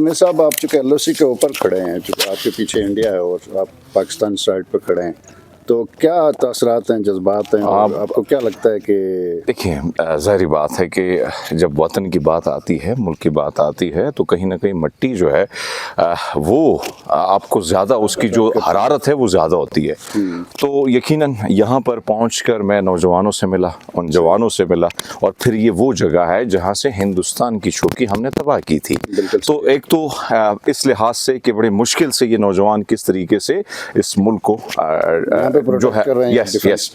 आमिर साहब, आप चूँकि LOC के ऊपर खड़े हैं, चूँकि आपके पीछे इंडिया है और आप पाकिस्तान साइड पर खड़े हैं, तो क्या तासरात हैं, जज्बात हैं, और आपको क्या लगता है कि देखिए, ज़ाहिर बात है कि जब वतन की बात आती है, मुल्क की बात आती है, तो कहीं ना कहीं मिट्टी जो है वो आपको ज़्यादा, उसकी जो हरारत है वो ज़्यादा होती है। तो यकीनन यहाँ पर पहुँचकर मैं नौजवानों से मिला, उन जवानों से मिला, और फिर ये वो जगह है जहाँ से हिंदुस्तान की चौकी हमने तबाह की थी। तो एक तो इस लिहाज से कि बड़ी मुश्किल से ये नौजवान किस तरीके से इस मुल्क को जो है, यस,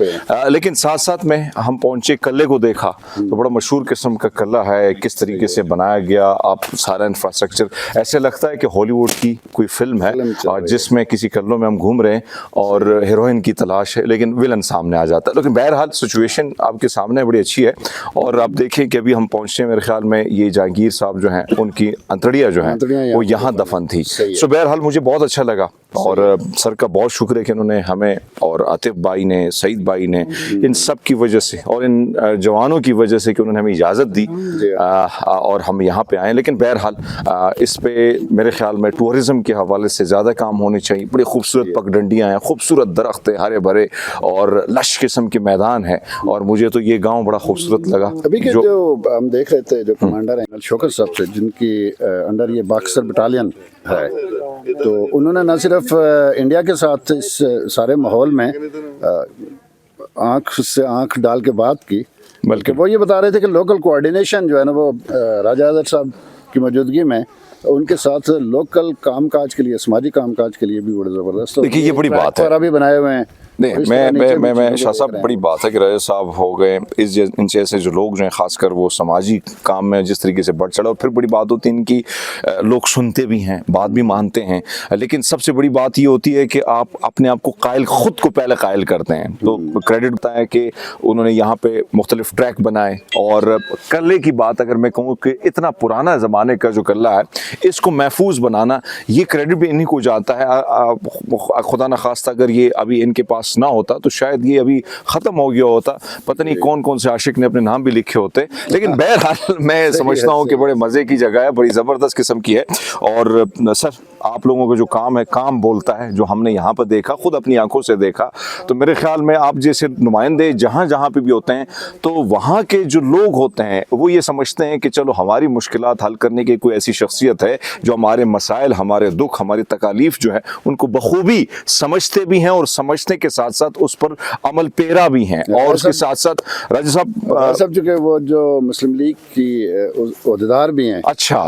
लेकिन साथ साथ में हम पहुंचे, कल्ले को देखा तो बड़ा मशहूर किस्म का कल्ला है, किस तरीके से बनाया गया, आप सारा इंफ्रास्ट्रक्चर, ऐसे लगता है कि हॉलीवुड की कोई फिल्म है और जिसमें किसी कल्लों में हम घूम रहे हैं और हीरोइन की तलाश है, लेकिन विलन सामने आ जाता है। लेकिन बहरहाल सिचुएशन आपके सामने बड़ी अच्छी है, और आप देखें कि अभी हम पहुंचे, मेरे ख्याल में ये जहांगीर साहब जो हैं, उनकी अंतड़ियाँ जो हैं वो यहाँ दफन थी। सो बहरहाल मुझे बहुत अच्छा लगा, और सर का बहुत शुक्र है कि उन्होंने हमें, और आतिफ भाई ने, सईद भाई ने, इन सब की वजह से और इन जवानों की वजह से कि उन्होंने हमें इजाज़त दी और हम यहाँ पे आए। लेकिन बहरहाल इस पे मेरे ख्याल में टूरिज़म के हवाले से ज़्यादा काम होने चाहिए। बड़ी खूबसूरत पगडंडियाँ हैं, खूबसूरत दरख्त है, हरे भरे और लश किस्म के मैदान है, और मुझे तो ये गाँव बड़ा खूबसूरत लगा। अभी के जो हम देख रहे थे, जो कमांडर हैं शौकत साहब से, जिनकी अंडर ये बॉक्सर बटालियन है, तो उन्होंने न सिर्फ इंडिया के साथ इस सारे माहौल में आँख से आँख डाल के बात की, बल्कि वो ये बता रहे थे कि लोकल कोऑर्डिनेशन जो है ना, वो राजा आदर साहब की मौजूदगी में उनके साथ लोकल कामकाज के लिए, समाजी कामकाज के लिए भी बड़े ज़बरदस्त। देखिए, ये बड़ी बात है, भी बनाए हुए हैं। नहीं, मैं शाह साहब, बड़ी बात है कि राजा साहब हो गए, इनसे ऐसे जो लोग जो हैं, खासकर वो समाजी काम में जिस तरीके से बढ़ चढ़ा, और फिर बड़ी बात होती है इनकी, लोग सुनते भी हैं, बात भी मानते हैं, लेकिन सबसे बड़ी बात ये होती है कि आप अपने आप को कायल, खुद को पहले कायल करते हैं। तो क्रेडिट होता है कि उन्होंने यहाँ पे मुख्तलिफ ट्रैक बनाए, और कल्ले की बात अगर मैं कहूँ कि इतना पुराना ज़माने का जो कल्ला है, इसको महफूज बनाना, ये क्रेडिट भी इन्हीं को जाता है। खुदा न खास्ता अगर ये अभी इनके पास ना होता तो शायद ये अभी ख़त्म हो गया होता, पता नहीं कौन कौन से आशिक ने अपने नाम भी लिखे होते। लेकिन बहरहाल मैं समझता हूँ कि बड़े मज़े की जगह है, बड़ी ज़बरदस्त किस्म की है। और सर, आप लोगों का जो काम है, काम बोलता है, जो हमने यहाँ पर देखा, खुद अपनी आंखों से देखा, तो मेरे ख्याल में आप जैसे नुमाइंदे जहाँ जहाँ पे भी होते हैं, तो वहाँ के जो लोग होते हैं वो ये समझते हैं कि चलो हमारी मुश्किलात हल करने की कोई ऐसी शख्सियत है जो हमारे मसाइल, हमारे दुख, हमारी तकालीफ जो है उनको बखूबी समझते भी हैं, और समझने के साथ साथ उस पर अमल पेरा भी हैं। और उसके साथ साथ राजा साहब चूँकि वो जो मुस्लिम लीग की ओहदेदार भी हैं, अच्छा,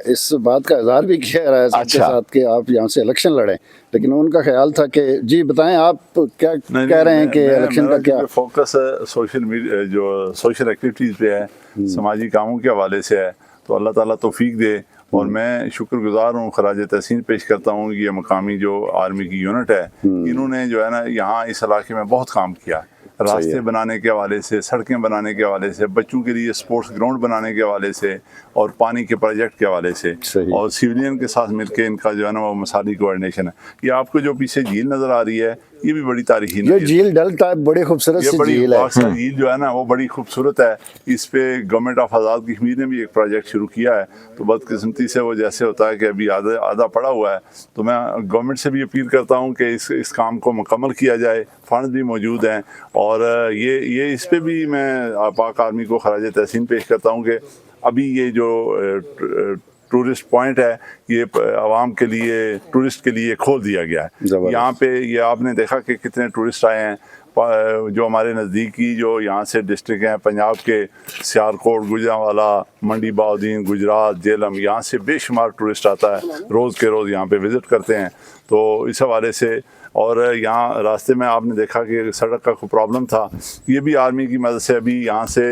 इस बात का इज़हार भी किया रहा है के साथ कि आप यहाँ से इलेक्शन लड़ें, लेकिन उनका ख्याल था कि जी बताएं आप क्या कह रहे हैं कि इलेक्शन का क्या फोकस सोशल मीडिया, जो सोशल एक्टिविटीज़ पे है, समाजी कामों के हवाले से है, तो अल्लाह ताला तौफीक दे। और मैं शुक्रगुजार हूँ, खराज तहसीन पेश करता हूँ, ये मकामी जो आर्मी की यूनिट है, इन्होंने जो है ना यहाँ इस इलाके में बहुत काम किया, रास्ते बनाने के हवाले से, सड़कें बनाने के हवाले से, बच्चों के लिए स्पोर्ट्स ग्राउंड बनाने के हवाले से, और पानी के प्रोजेक्ट के हवाले से, और सिविलियन के साथ मिलके इनका जो है ना वो मसाली कोऑर्डिनेशन है। ये आपको जो पीछे झील नज़र आ रही है, ये भी बड़ी तारीखी ये झील डल टाइप बड़ी खूबसूरत सी झील है। झील जो है ना वो बड़ी खूबसूरत है। इस पे गवर्नमेंट ऑफ आज़ाद कश्मीर ने भी एक प्रोजेक्ट शुरू किया है, तो बदकिस्मती से वो जैसे होता है कि अभी आधा पड़ा हुआ है, तो मैं गवर्नमेंट से भी अपील करता हूँ कि इस काम को मुकम्मल किया जाए। फंड भी मौजूद हैं, और ये इस पे भी मैं पाक आर्मी को खराज तहसीन पेश करता हूँ कि अभी ये जो टूरिस्ट पॉइंट है, ये आवाम के लिए, टूरिस्ट के लिए खोल दिया गया है। यहाँ पे ये आपने देखा कि कितने टूरिस्ट आए हैं। जो हमारे नज़दीकी जो यहाँ से डिस्ट्रिक्ट हैं पंजाब के, सियालकोट, गुजरांवाला, मंडी बहाउद्दीन, गुजरात, जेलम, यहाँ से बेशुमार टूरिस्ट आता है, रोज़ के रोज़ यहाँ पे विज़िट करते हैं। तो इस हवाले से, और यहाँ रास्ते में आपने देखा कि सड़क का कोई प्रॉब्लम था, ये भी आर्मी की मदद से अभी यहाँ से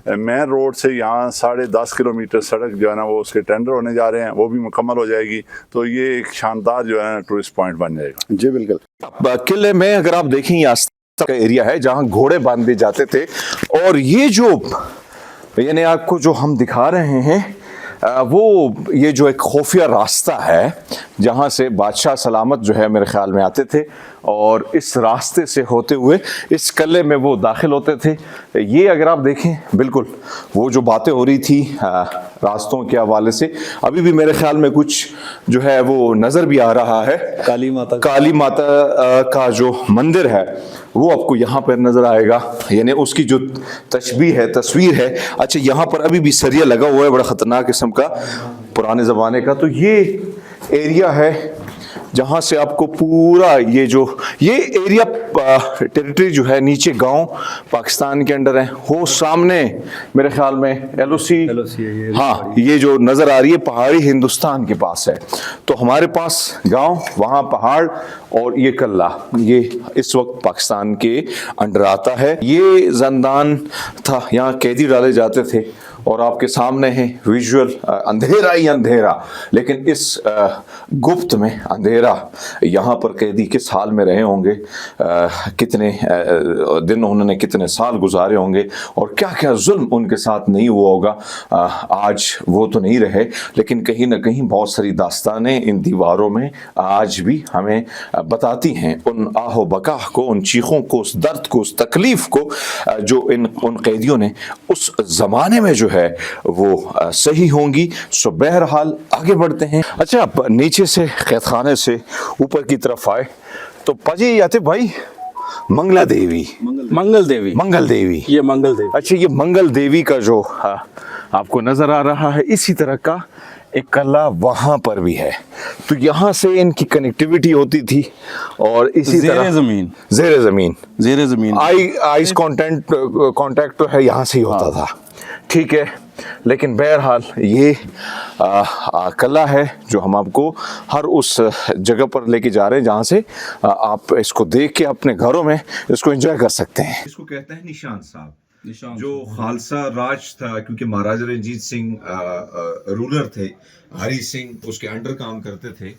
मेन रोड से यहाँ 10.5 किलोमीटर सड़क जो है ना वो उसके टेंडर होने जा रहे हैं, वो भी मुकम्मल हो जाएगी। तो ये एक शानदार जो है ना टूरिस्ट पॉइंट बन जाएगा। जी बिल्कुल। किले में अगर आप देखें, ये का एरिया है जहाँ घोड़े बांधे जाते थे, और ये जो यानी आपको जो हम दिखा रहे हैं वो ये जो एक खुफिया रास्ता है जहाँ से बादशाह सलामत जो है मेरे ख्याल में आते थे, اور اس راستے سے ہوتے ہوئے اس قلعے میں وہ داخل ہوتے تھے. یہ اگر آپ دیکھیں بالکل وہ جو باتیں ہو رہی تھی راستوں کے حوالے سے, ابھی بھی میرے خیال میں کچھ جو ہے وہ نظر بھی آ رہا ہے. کالی ماتا کا جو مندر ہے وہ آپ کو یہاں پر نظر آئے گا, یعنی اس کی جو تشبیہ ہے, تصویر ہے. اچھا یہاں پر ابھی بھی سریا لگا ہوا ہے بڑا خطرناک قسم کا پرانے زمانے کا. تو یہ ایریا ہے جہاں سے آپ کو پورا یہ ایریا ٹیریٹری جو ہے نیچے گاؤں پاکستان کے انڈر ہے. وہ سامنے میرے خیال میں ایل او سی ہاں یہ جو نظر آ رہی ہے پہاڑی ہندوستان کے پاس ہے. تو ہمارے پاس گاؤں, وہاں پہاڑ, اور یہ قلعہ یہ اس وقت پاکستان کے انڈر آتا ہے. یہ زندان تھا, یہاں قیدی ڈالے جاتے تھے. اور آپ کے سامنے ہے ویژول, اندھیرا ہی اندھیرا, لیکن اس گپت میں اندھیرا. یہاں پر قیدی کس حال میں رہے ہوں گے, کتنے دن انہوں نے کتنے سال گزارے ہوں گے, اور کیا کیا ظلم ان کے ساتھ نہیں ہوا ہوگا. آج وہ تو نہیں رہے, لیکن کہیں نہ کہیں بہت ساری داستانیں ان دیواروں میں آج بھی ہمیں بتاتی ہیں ان آہ و بکاہ کو, ان چیخوں کو, اس درد کو, اس تکلیف کو جو ان قیدیوں نے اس زمانے میں جو ہے وہ صحیح ہوں گی. سو بہرحال آگے بڑھتے ہیں. اچھا نیچے سے قید خانے سے اوپر کی طرف آئے تو پاجی آتے بھائی منگل دیوی یہ منگل دیوی. اچھا یہ منگل دیوی کا جو آپ کو نظر آ رہا ہے, اسی طرح کا ایک قلعہ وہاں پر بھی ہے. تو یہاں سے ان کی کنیکٹیویٹی ہوتی تھی, اور اسی طرح زیر زمین آئیز کانٹیکٹ تو ہے یہاں سے ہی ہوتا تھا. ٹھیک ہے, لیکن بہرحال یہ قلعہ ہے جو ہم آپ کو ہر اس جگہ پر لے کے جا رہے ہیں جہاں سے آپ اس کو دیکھ کے اپنے گھروں میں اس کو انجوائے کر سکتے ہیں. اس کو کہتے ہیں نشان صاحب, جو خالصہ راج تھا, کیونکہ مہاراجہ رنجیت سنگھ رولر تھے, ہری سنگھ اس کے انڈر کام کرتے تھے.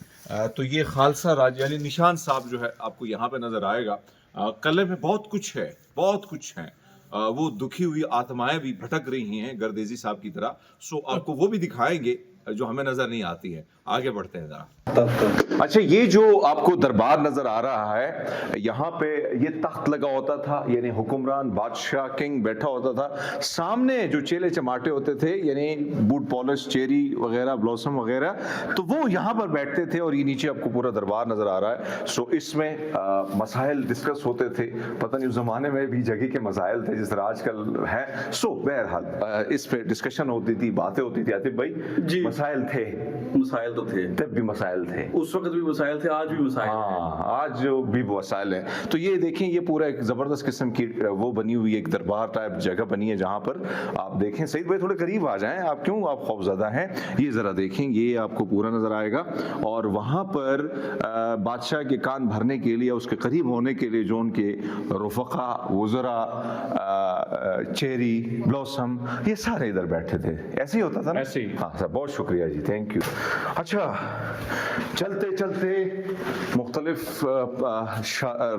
تو یہ خالصہ راج یعنی نشان صاحب جو ہے آپ کو یہاں پہ نظر آئے گا. قلعے میں بہت کچھ ہے. وہ دکھی ہوئی آتمائیں بھی بھٹک رہی ہیں گردیزی صاحب کی طرح. سو آپ کو وہ بھی دکھائیں گے جو ہمیں نظر نہیں آتی ہے. آگے بڑھتے ہیں ذرا. اچھا یہ جو آپ کو دربار نظر آ رہا ہے, یہاں پہ یہ تخت لگا ہوتا تھا, یعنی حکمران بادشاہ کنگ بیٹھا ہوتا تھا. سامنے جو چیلے چماٹے ہوتے تھے, یعنی بوٹ پالش, چیری وغیرہ, بلوسم وغیرہ, تو وہ یہاں پر بیٹھتے تھے. اور یہ نیچے آپ کو پورا دربار نظر آ رہا ہے. سو اس میں مسائل ڈسکس ہوتے تھے. پتہ نہیں اس زمانے میں بھی جگہ کے مسائل تھے جس طرح آج کل ہے. سو بہرحال اس پہ ڈسکشن ہوتی تھی, باتیں ہوتی تھی. آتے بھائی جی مسائل تھے تو تھے, تب بھی مسائل تھے, اس وقت بھی مسائل تھے, آج بھی مسائل ہیں. ہاں آج بھی مسائل ہیں. تو یہ دیکھیں یہ پورا ایک زبردست قسم کی وہ بنی ہوئی ایک دربار ٹائپ جگہ بنی ہے جہاں پر آپ دیکھیں. سعید بھائی تھوڑے قریب آ جائیں, آپ کیوں آپ خوف زدہ ہیں. یہ ذرا دیکھیں, یہ آپ کو پورا نظر آئے گا. اور وہاں پر بادشاہ کے کان بھرنے کے لیے, اس کے قریب ہونے کے لیے جو ان کے رفقا, وزراء, چیری, بلوسم, یہ سارے ادھر بیٹھے تھے. ایسے ہی ہوتا تھا نا. ایسے ہی. ہاں سر, بہت شکریہ جی, تھینک یو. اچھا چلتے چلتے مختلف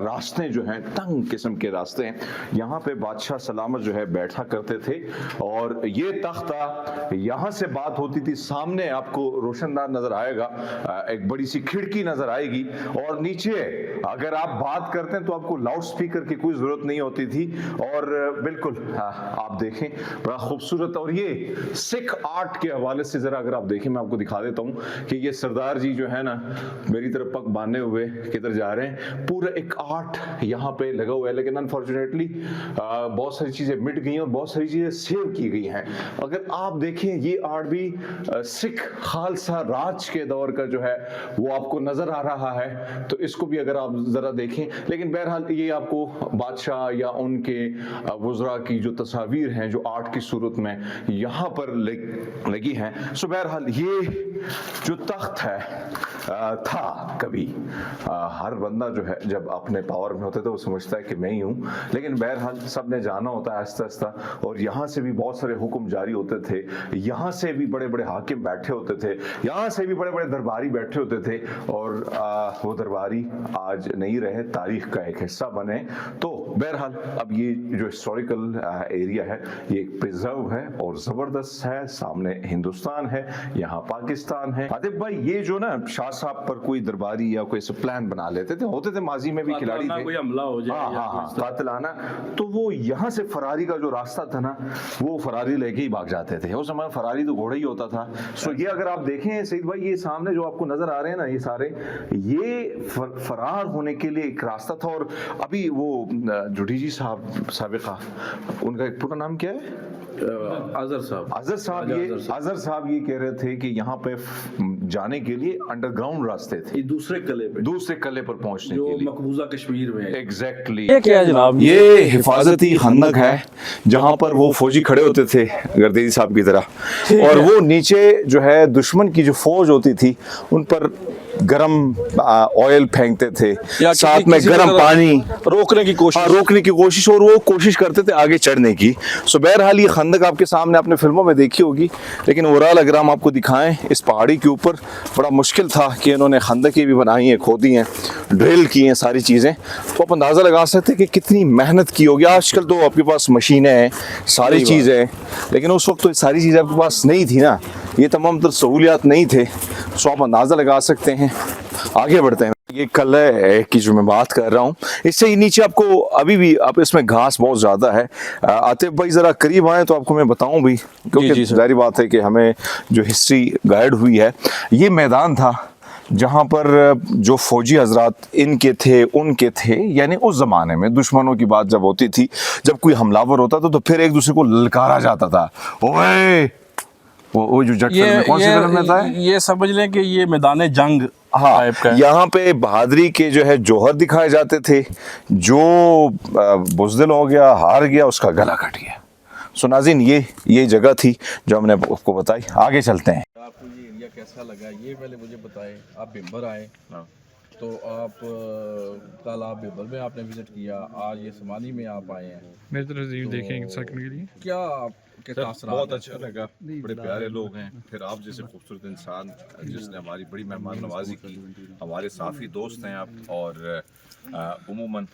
راستے جو ہیں, تنگ قسم کے راستے ہیں. یہاں پہ بادشاہ سلامت جو ہے بیٹھا کرتے تھے. اور یہ تختہ یہاں سے بات ہوتی تھی. سامنے آپ کو روشن دان نظر آئے گا, ایک بڑی سی کھڑکی نظر آئے گی. اور نیچے اگر آپ بات کرتے ہیں تو آپ کو لاؤڈ سپیکر کی کوئی ضرورت نہیں ہوتی تھی. اور بالکل آپ دیکھیں بڑا خوبصورت. اور یہ سکھ آرٹ کے حوالے سے ذرا اگر آپ دیکھیں, میں آپ کو دکھا دیتا ہوں کہ یہ سردار جی جو ہے نا میری طرف پگ باندھے ہوئے کدھر جا رہے ہیں. پورا ایک آرٹ یہاں پہ لگا ہوا ہے, لیکن انفارچونیٹلی بہت ساری چیزیں مٹ گئی ہیں اور بہت ساری چیزیں سیو کی گئی ہیں. اگر آپ دیکھیں یہ آرٹ بھی سکھ خالصہ راج کے دور کا جو ہے وہ آپ کو نظر آ رہا ہے. تو اس کو بھی اگر آپ ذرا دیکھیں. لیکن بہرحال یہ آپ کو بادشاہ یا ان کے وزراء کی جو تصاویر ہیں جو آرٹ کی صورت میں یہاں پر لگی ہیں. سو بہرحال یہ جو تخت ہے تھا کبھی, ہر بندہ جو ہے جب اپنے پاور میں ہوتا ہے تو وہ سمجھتا ہے کہ میں ہی ہوں. لیکن بہرحال سب نے جانا ہوتا ہے آہستہ آہستہ. اور یہاں سے بھی بہت سارے حکم جاری ہوتے تھے, یہاں سے بھی بڑے بڑے حاکم بیٹھے ہوتے تھے, یہاں سے بھی بڑے بڑے درباری بیٹھے ہوتے تھے. اور وہ درباری آج نہیں رہے, تاریخ کا ایک حصہ بنے. تو بہرحال اب یہ جو ہسٹوریکل ایریا ہے یہ پریزرو ہے اور زبردست ہے. سامنے ہندوستان ہے, یہاں پاکستان ہے. عاطف بھائی یہ جو نا شاہ साहब पर कोई दरबारी या कोई ऐसे प्लान बना लेते थे, होते थे माजी में भी खिलाड़ी थे, कोई हमला हो जाए हाँ या हाँ हाँ कोई कातिलाना, तो वो यहाँ से फरारी का जो रास्ता था ना, वो फरारी लेके ही भाग जाते थे। उस समय फरारी तो घोड़ा ही होता था। सो ये अगर आप देखें सईद भाई, ये सामने जो आपको नजर आ रहे हैं ना, ये सारे ये फरार होने के लिए एक रास्ता था। और अभी वो जुडीजी साहब साबिका, उनका एक पूरा नाम क्या है, अजहर साहब, अजहर साहब ये कह रहे थे कि यहाँ पे जाने के लिए अंडरग्राउंड रास्ते थे, ये दूसरे कले पर पहुंचने जो के लिए। मकबूजा कश्मीर में है। एग्जैक्टली ये क्या है जनाब? ये हिफाजती खंदक है जहां पर वो फौजी खड़े होते थे गर्देजी साहब की तरह, और वो नीचे जो है दुश्मन की जो फौज होती थी उन पर गरम ऑयल फेंकते थे, या साथ में किसी गरम तरह पानी रोकने की कोशिश, और वो कोशिश करते थे आगे चढ़ने की। सो बहरहाल ये खंदक आपके सामने आपने फिल्मों में देखी होगी, लेकिन ओवरऑल अगर हम आपको दिखाएं, इस पहाड़ी के ऊपर बड़ा मुश्किल था कि इन्होंने खंदकें भी बनाई हैं, खोदी हैं, ड्रिल की हैं सारी चीज़ें, तो आप अंदाज़ा लगा सकते हैं कि कितनी मेहनत की होगी। आजकल तो आपके पास मशीनें हैं, सारी चीज़ें हैं, लेकिन उस वक्त तो सारी चीज़ें आपके पास नहीं थी ना, ये तमाम तर सहूलियात नहीं थे। सो आप अंदाज़ा लगा सकते हैं। आगे बढ़ते हैं। ये कल्ले की जो मैं बात कर रहा हूँ, इससे ही नीचे आपको अभी भी आप इसमें घास बहुत ज़्यादा है। आतिफ भाई ज़रा करीब आए तो आपको मैं बताऊँ भी, क्योंकि जाहिर बात है कि हमें जो हिस्ट्री गाइड हुई है, ये मैदान था जहाँ पर जो फौजी हजरात इनके थे उनके थे, यानी उस ज़माने में दुश्मनों की बात जब होती थी, जब कोई हमलावर होता था तो फिर एक दूसरे को ललकारा जाता था, ओए वो जो जट फिल्म में कौन सी फिल्म में था, ये समझ लें कि ये मैदान जंग हाँ, यहाँ पे बहादुरी के जो है जौहर दिखाए जाते थे। जो बुज़दिल हो गया, हार गया, उसका गला कट गया। सो नाज़रीन, ये जगह थी जो हमने आपको बताई। आगे चलते हैं। आपको ये एरिया कैसा लगा, ये पहले मुझे बताएं। आप बिम्बर आए तो आप कल आप बिम्बर में आपने विजिट किया, आज ये समानी में आप आए हैं। मेरी तरफ से देखें एक सेकंड के लिए। क्या आपके तासरात बहुत अच्छा लगा, बड़े प्यारे लोग हैं, फिर आप जैसे खूबसूरत इंसान जिसने हमारी बड़ी मेहमान नवाजी की, हमारे साफ़ी दोस्त हैं आप, और उमूमन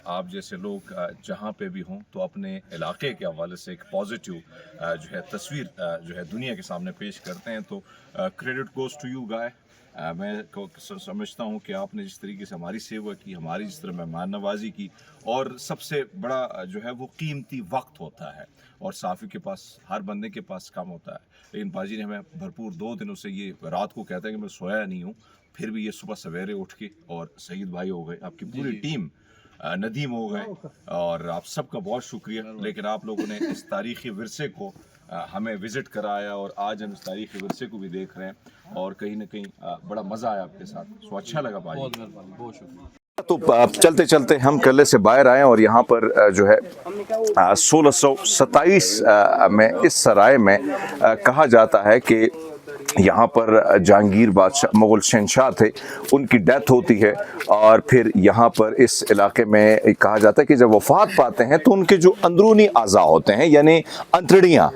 आप जैसे लोग जहाँ पे भी हों तो अपने इलाके के हवाले से एक पॉजिटिव जो है तस्वीर जो है दुनिया के सामने पेश करते हैं। तो credit goes to you guy. मैं समझता हूँ कि आपने जिस तरीके से हमारी सेवा की, हमारी जिस तरह मेहमान नवाजी की, और सबसे बड़ा जो है वो कीमती वक्त होता है, और साफ़ी के पास, हर बंदे के पास कम होता है, लेकिन बाजी ने हमें भरपूर 2 दिनों से, ये रात को कहते हैं कि मैं सोया नहीं हूँ, फिर भी ये सुबह सवेरे उठ के, और सईद भाई हो गए, आपकी पूरी टीम, नदीम हो गए, और आप सबका बहुत शुक्रिया। लेकिन आप लोगों ने इस तारीख़ी विरसे को हमें विज़िट कराया, और आज हम इस तारीख़ी विरसे को भी देख रहे हैं, और कहीं ना कहीं बड़ा मज़ा आया आपके साथ। सो अच्छा लगा भाई, बहुत शुक्रिया। तो चलते चलते हम कल्ले से बाहर आए, और यहाँ पर जो है 1627 में इस सराय में कहा जाता है कि यहाँ पर जहांगीर बादशाह मुग़ल शहंशाह थे, उनकी डेथ होती है, और फिर यहाँ पर इस इलाके में कहा जाता है कि जब वफ़ात पाते हैं तो उनके जो अंदरूनी अज़ा होते हैं, यानी अंतड़ियाँ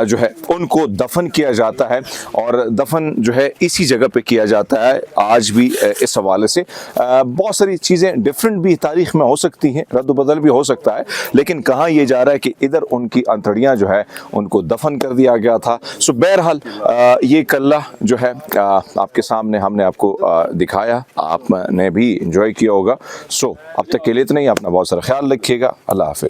जो है, उनको दफन किया जाता है, और दफन जो है इसी जगह पे किया जाता है आज भी। इस हवाले से बहुत सारी चीज़ें डिफरेंट भी तारीख़ में हो सकती हैं, रद्द बदल भी हो सकता है, लेकिन कहा यह जा रहा है कि इधर उनकी अंतड़ियाँ जो है उनको दफन कर दिया गया था। सो बहरहाल ये कल्ला जो है आपके सामने हमने आपको दिखाया, आपने भी इंजॉय किया होगा। सो अब तक के लिए इतना ही। अपना बहुत सारा ख्याल रखिएगा। अल्लाह हाफ़िज़।